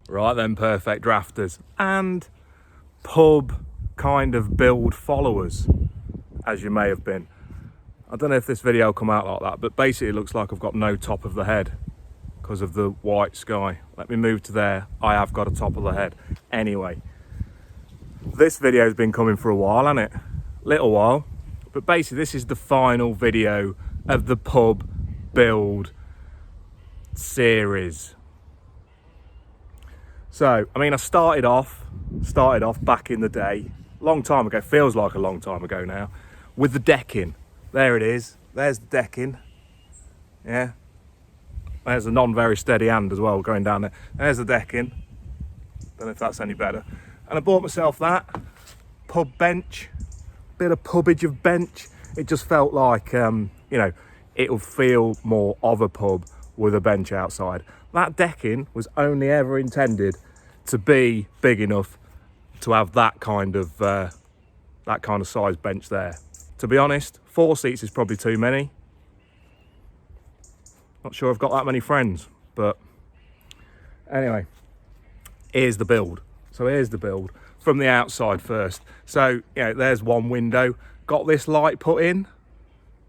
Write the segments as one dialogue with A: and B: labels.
A: Right then, perfect drafters and pub kind of build followers, as you may have been. I don't know if this video will come out like that, but basically it looks like I've got no top of the head because of the white sky. Let me move to there. I have got a top of the head. Anyway, this video has been coming for a while, hasn't it? Little while. But basically this is the final video of the pub build series. So, I mean, I started off back in the day, long time ago, feels like a long time ago now, with the decking. There it is, there's the decking, yeah. There's a non-very steady hand as well going down there. There's the decking, don't know if that's any better. And I bought myself that, pub bench, bit of pubbage of bench. It just felt like, you know, it'll feel more of a pub with a bench outside. That decking was only ever intended to be big enough to have that kind of size bench there. To be honest, 4 seats is probably too many. Not sure I've got that many friends, but anyway, here's the build. So here's the build from the outside first. So, you know, there's one window. Got this light put in,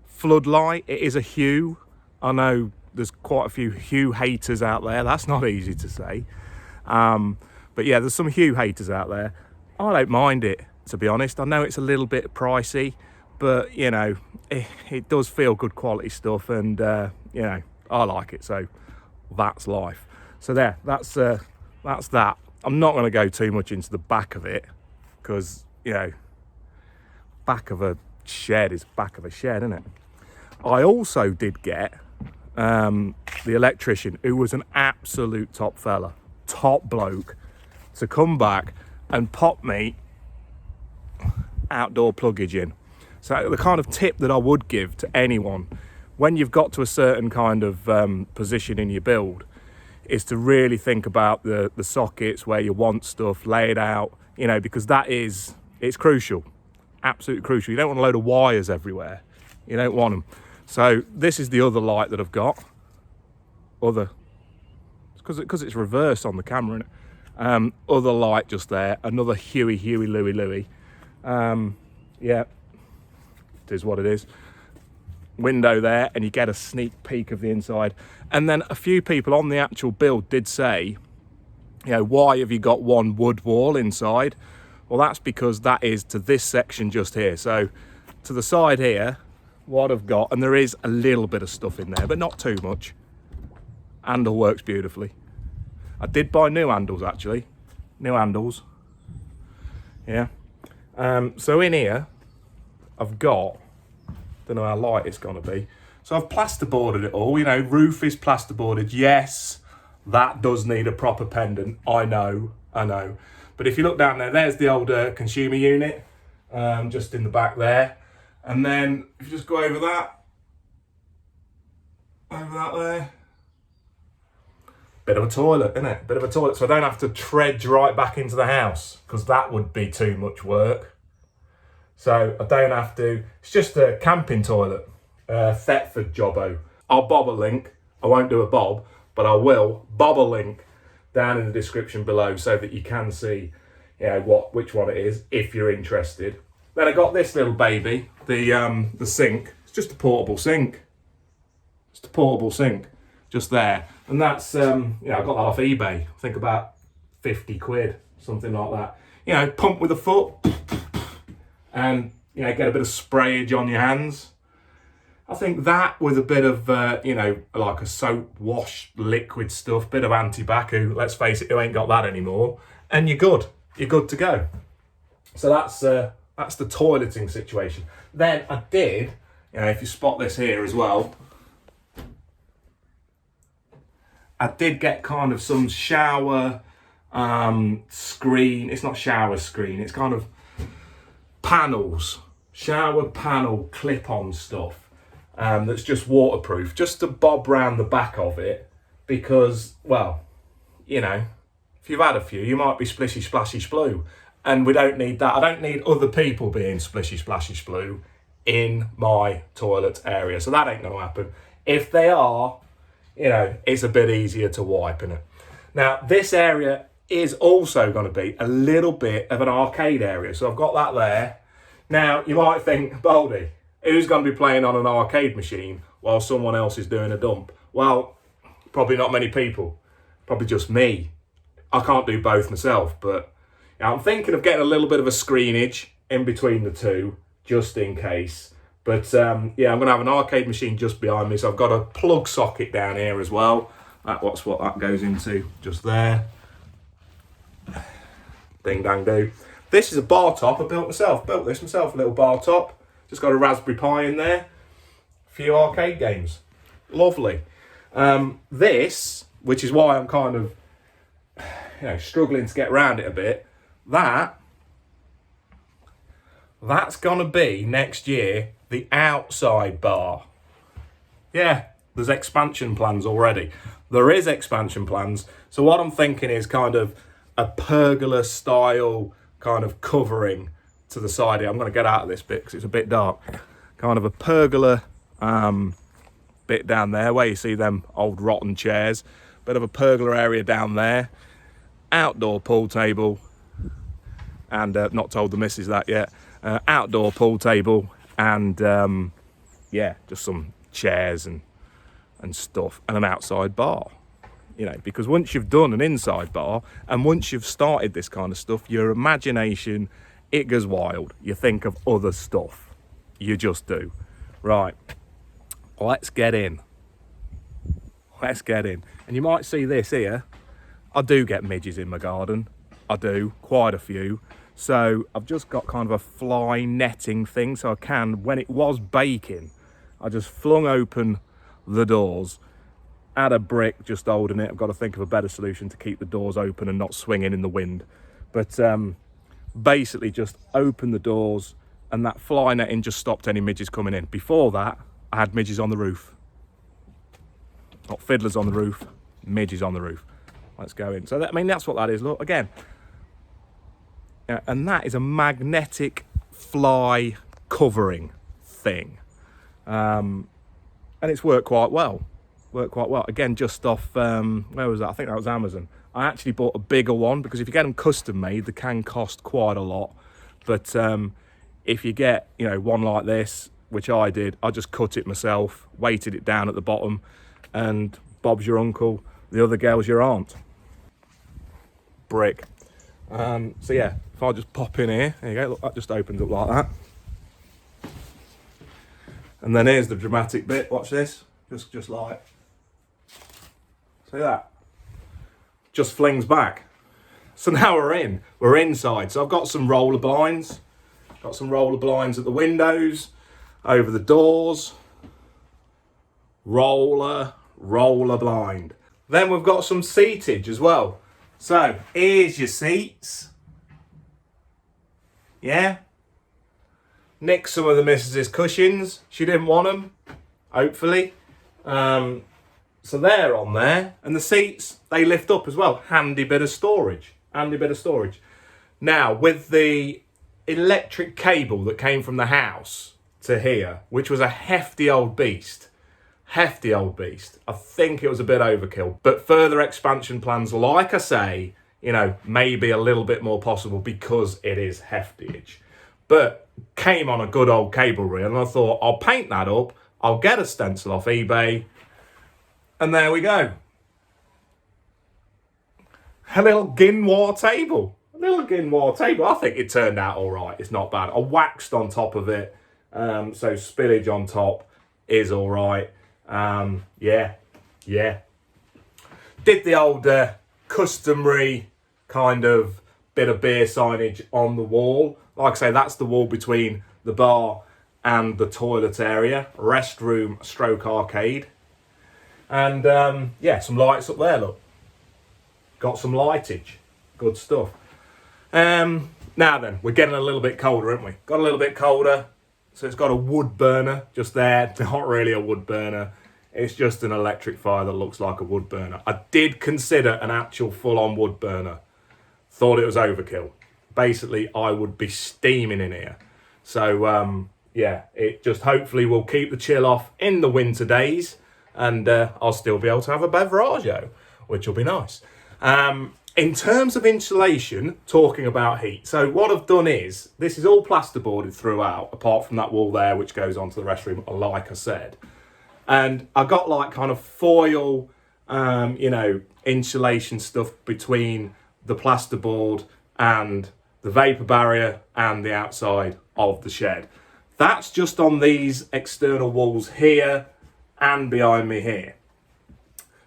A: floodlight. It is a hue. I know there's quite a few hue haters out there. That's not easy to say. But yeah, there's some hue haters out there. I don't mind it, to be honest. I know it's a little bit pricey, but you know, it does feel good quality stuff, and you know, I like it. So that's life. So there, that's that. I'm not going to go too much into the back of it because, you know, back of a shed is back of a shed, isn't it? I also did get the electrician, who was an absolute top fella, top bloke, to come back and pop me outdoor pluggage in. So the kind of tip that I would give to anyone when you've got to a certain kind of position in your build is to really think about the sockets, where you want stuff, lay it out, you know, because it's crucial, absolutely crucial. You don't want a load of wires everywhere. You don't want them. So this is the other light that I've got. Because it's reversed on the camera, innit? Other light just there. Another Huey Louie. Yeah, it is what it is. Window there, and you get a sneak peek of the inside. And then a few people on the actual build did say, you know, why have you got one wood wall inside? Well, that's because that is to this section just here. So to the side here, what I've got, and there is a little bit of stuff in there, but not too much. Handle works beautifully. I did buy new handles, actually. New handles. Yeah. So in here, I've got, don't know how light it's going to be. So I've plasterboarded it all. You know, roof is plasterboarded. Yes, that does need a proper pendant. I know. But if you look down there, there's the old consumer unit, just in the back there. And then if you just go over that there, bit of a toilet, isn't it? Bit of a toilet, so I don't have to trudge right back into the house, because that would be too much work. So I don't have to, it's just a camping toilet, Thetford jobbo. I'll bob a link. I won't do a bob, but I will bob a link down in the description below so that you can see, you know, which one it is, if you're interested. Then I got this little baby, the sink. It's just a portable sink. Just a portable sink, just there. And that's, you know, I got that off eBay. I think about 50 quid, something like that. You know, pump with a foot, and, you know, get a bit of sprayage on your hands. I think that with a bit of, you know, like a soap wash liquid stuff, bit of anti-bac, let's face it, who ain't got that anymore, and you're good. You're good to go. So that's the toileting situation. Then I did, you know, if you spot this here as well, I did get kind of some shower screen. It's not shower screen, it's kind of panels, shower panel clip-on stuff that's just waterproof, just to bob round the back of it, because, well, you know, if you've had a few, you might be splishy splashy sploo, and we don't need that. I don't need other people being splishy splashy sploo in my toilet area, so that ain't gonna happen. If they are, you know, it's a bit easier to wipe, innit? Now, this area is also going to be a little bit of an arcade area. So I've got that there. Now, you might think, Baldy, who's going to be playing on an arcade machine while someone else is doing a dump? Well, probably not many people. Probably just me. I can't do both myself, but you know, I'm thinking of getting a little bit of a screenage in between the two, just in case. But yeah, I'm going to have an arcade machine just behind me, so I've got a plug socket down here as well. That's what that goes into, just there. Ding dang do. This is a bar top I built myself. Built this myself, a little bar top. Just got a Raspberry Pi in there. A few arcade games. Lovely. This, which is why I'm kind of, you know, struggling to get around it a bit. That's gonna be next year the outside bar. Yeah, there's expansion plans already. There is expansion plans. So what I'm thinking is kind of a pergola style kind of covering to the side here. I'm going to get out of this bit because it's a bit dark. Kind of a pergola bit down there where you see them old rotten chairs. Bit of a pergola area down there. Outdoor pool table. And not told the missus that yet. Outdoor pool table and yeah, just some chairs and stuff, and an outside bar, you know, because once you've done an inside bar and once you've started this kind of stuff, your imagination, it goes wild. You think of other stuff. You just do. Right, let's get in. Let's get in. And you might see this here. I do get midges in my garden. I do, quite a few. So I've just got kind of a fly netting thing, so I can, when it was baking, I just flung open the doors, add a brick just holding it. I've got to think of a better solution to keep the doors open and not swinging in the wind. But basically just open the doors, and that fly netting just stopped any midges coming in. Before that, I had midges on the roof. Not fiddlers on the roof, midges on the roof. Let's go in. So that, I mean, that's what that is. Look, again. And that is a magnetic fly covering thing. And it's worked quite well. Again, just off, where was that? I think that was Amazon. I actually bought a bigger one because if you get them custom made, they can cost quite a lot. But if you get, you know, one like this, which I did, I just cut it myself, weighted it down at the bottom, and Bob's your uncle, the other girl's your aunt. Brick. So yeah, if I just pop in here, there you go, look, that just opens up like that. And then here's the dramatic bit, watch this, just like, see that? Just flings back. So now we're inside. So I've got some roller blinds, at the windows, over the doors, roller blind. Then we've got some seatage as well. So here's your seats. Yeah. Nicked some of the missus's cushions. She didn't want them, hopefully. So they're on there. And the seats, they lift up as well. Handy bit of storage. Now, with the electric cable that came from the house to here, which was a hefty old beast. I think it was a bit overkill. But further expansion plans, like I say, you know, maybe a little bit more possible because it is hefty-ish. But came on a good old cable reel, and I thought, I'll paint that up, I'll get a stencil off eBay, and there we go. A little Ginwar table. I think it turned out all right. It's not bad. I waxed on top of it, so spillage on top is all right. Yeah. Did the old customary kind of bit of beer signage on the wall. Like I say, that's the wall between the bar and the toilet area, restroom stroke arcade. And yeah, some lights up there, look. Got some lightage. Good stuff. Now then, we're getting a little bit colder, aren't we? Got a little bit colder. So it's got a wood burner just there. Not really a wood burner. It's just an electric fire that looks like a wood burner. I did consider an actual full-on wood burner. Thought it was overkill. Basically, I would be steaming in here. So, yeah, it just hopefully will keep the chill off in the winter days. and I'll still be able to have a beveraggio, which will be nice. In terms of insulation, talking about heat, so what I've done is, this is all plasterboarded throughout, apart from that wall there, which goes onto the restroom, like I said. And I got like kind of foil, you know, insulation stuff between the plasterboard and the vapor barrier and the outside of the shed. That's just on these external walls here and behind me here.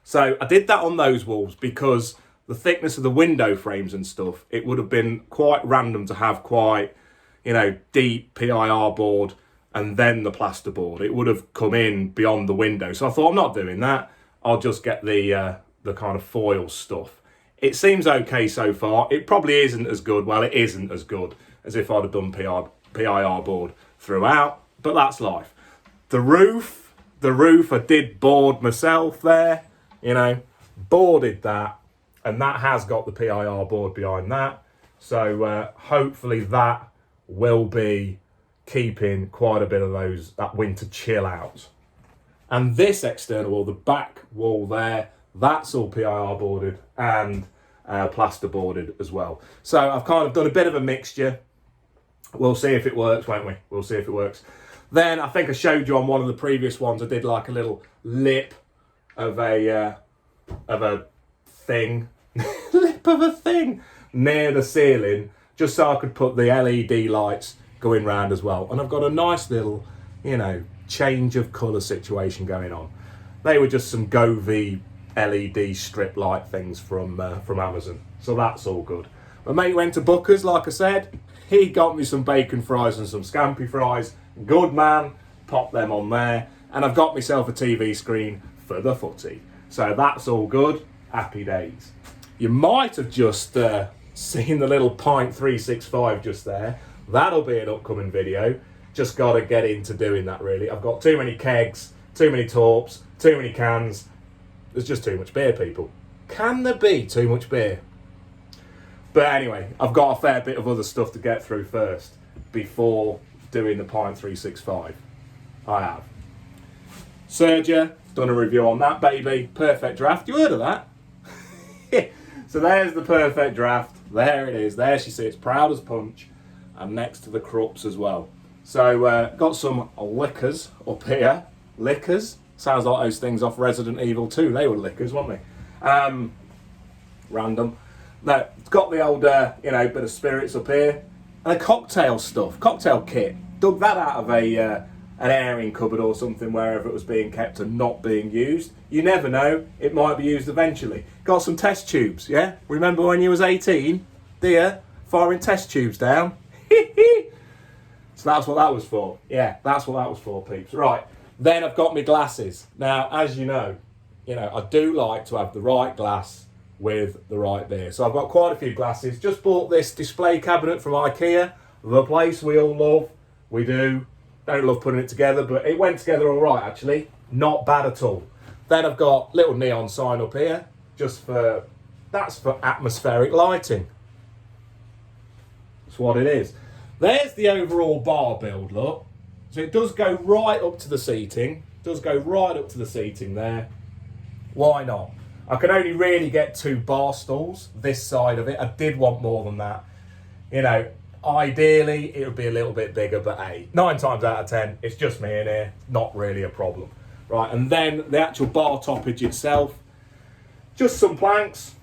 A: So I did that on those walls because the thickness of the window frames and stuff, it would have been quite random to have quite, you know, deep PIR board and then the plasterboard. It would have come in beyond the window. So I thought, I'm not doing that. I'll just get the kind of foil stuff. It seems okay so far. It probably isn't as good. Well, it isn't as good as if I'd have done PIR board throughout, but that's life. The roof I did board myself there, you know, boarded that, and that has got the PIR board behind that. So hopefully that will be keeping quite a bit of that winter chill out. And this external wall, the back wall there, that's all PIR boarded and plaster boarded as well. So I've kind of done a bit of a mixture. We'll see if it works, won't we? We'll see if it works. Then I think I showed you on one of the previous ones, I did like a little lip of a thing, lip of a thing near the ceiling, just so I could put the LED lights going round as well. And I've got a nice little, you know, change of colour situation going on. They were just some Govee LED strip light things from Amazon. So that's all good. My mate went to Booker's, like I said. He got me some bacon fries and some scampi fries. Good man, pop them on there. And I've got myself a TV screen for the footy. So that's all good. Happy days. You might have just seen the little pint 365 just there. That'll be an upcoming video. Just got to get into doing that, really. I've got too many kegs, too many torps, too many cans. There's just too much beer, people. Can there be too much beer? But anyway, I've got a fair bit of other stuff to get through first before doing the pint 365. I have. Sergia, done a review on that, baby. Perfect Draft. You heard of that? So there's the Perfect Draft. There it is. There she sits, proud as punch, and next to the Krups as well. So got some liquors up here. Liquors? Sounds like those things off Resident Evil 2. They were liquors, weren't they? Random. No, it's got the old, you know, bit of spirits up here. And a cocktail stuff, cocktail kit. Dug that out of an airing cupboard or something, wherever it was being kept and not being used. You never know, it might be used eventually. Got some test tubes, yeah? Remember when you was 18? Dear, firing test tubes down? So that's what that was for. Yeah, that's what that was for, peeps. Right, then I've got my glasses. Now, as you know, I do like to have the right glass with the right beer. So I've got quite a few glasses. Just bought this display cabinet from IKEA, the place we all love. We do. Don't love putting it together, but it went together all right, actually. Not bad at all. Then I've got little neon sign up here, that's for atmospheric lighting. That's what it is. There's the overall bar build, look. So it does go right up to the seating. Does go right up to the seating there. Why not? I can only really get 2 bar stools this side of it. I did want more than that. Ideally, it would be a little bit bigger, but hey, 9 times out of 10, it's just me in here. Not really a problem. Right, and then the actual bar toppage itself, just some planks,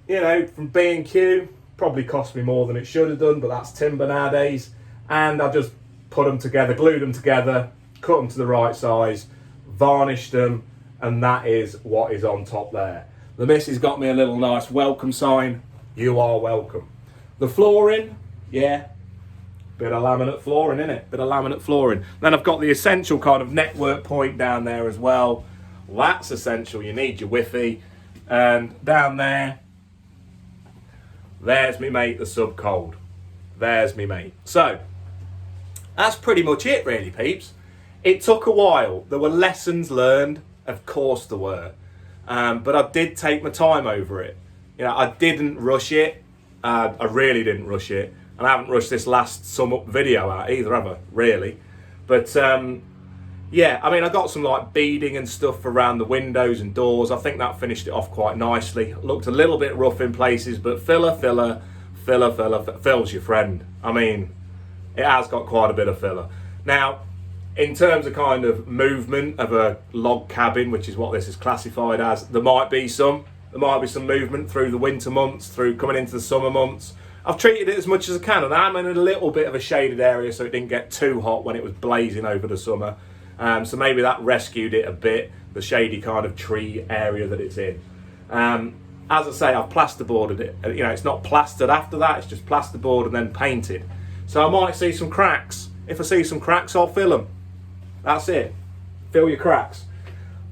A: from B&Q. Probably cost me more than it should have done, but that's timber nowadays. And I just put them together, glued them together, cut them to the right size, varnished them, and that is what is on top there. The missus got me a little nice welcome sign. You are welcome. The flooring, yeah, bit of laminate flooring, innit? Bit of laminate flooring. Then I've got the essential kind of network point down there as well. That's essential. You need your Wi-Fi. And down there's me mate, the sub-cold. There's me mate. So, that's pretty much it really, peeps. It took a while. There were lessons learned. Of course there were. But I did take my time over it. I didn't rush it. I really didn't rush it. And I haven't rushed this last sum up video out either, have I? Really. But, yeah, I mean, I got some like beading and stuff around the windows and doors. I think that finished it off quite nicely. Looked a little bit rough in places, but filler fills your friend. I mean, it has got quite a bit of filler. Now, in terms of kind of movement of a log cabin, which is what this is classified as, there might be some movement through the winter months, through coming into the summer months. I've treated it as much as I can, and I'm in a little bit of a shaded area so it didn't get too hot when it was blazing over the summer. So maybe that rescued it a bit, the shady kind of tree area that it's in. As I say, I've plasterboarded it. You know, it's not plastered after that, it's just plasterboard and then painted. So I might see some cracks. If I see some cracks, I'll fill them. That's it. Fill your cracks.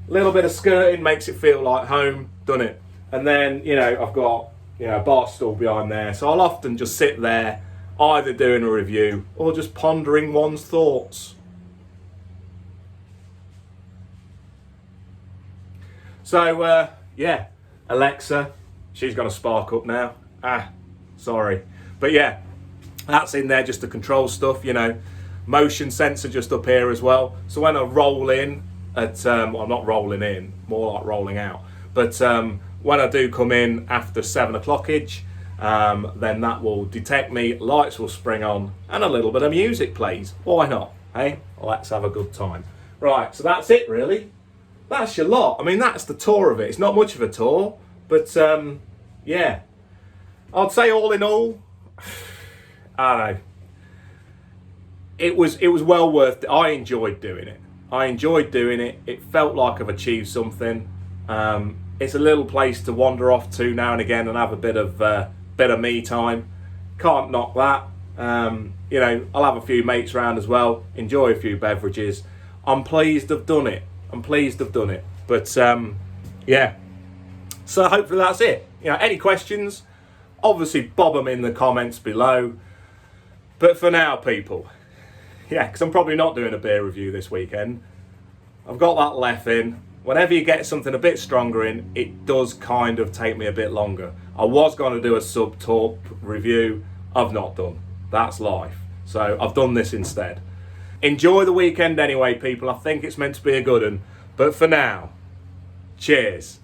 A: A little bit of skirting makes it feel like home, done it. And then, you know, I've got, you know, a bar stool behind there. So I'll often just sit there, either doing a review or just pondering one's thoughts. So, yeah, Alexa, she's going to spark up now. Sorry. But yeah, that's in there just to control stuff, you know. Motion sensor just up here as well. So when I roll in at, well, I'm not rolling in, more like rolling out. But when I do come in after 7 o'clockage, then that will detect me, lights will spring on, and a little bit of music plays. Why not? Hey, let's have a good time. Right, so that's it really. That's your lot. I mean, that's the tour of it. It's not much of a tour, but yeah. I'd say all in all, I don't know. It was well worth it. I enjoyed doing it. It felt like I've achieved something. It's a little place to wander off to now and again and have a bit of me time. Can't knock that. You know, I'll have a few mates round as well. Enjoy a few beverages. I'm pleased I've done it. But yeah. So hopefully that's it. You know, any questions? Obviously, bob them in the comments below. But for now, people. Yeah, because I'm probably not doing a beer review this weekend. I've got that left in. Whenever you get something a bit stronger in, it does kind of take me a bit longer. I was going to do a sub-top review. I've not done. That's life. So I've done this instead. Enjoy the weekend anyway, people. I think it's meant to be a good one. But for now, cheers.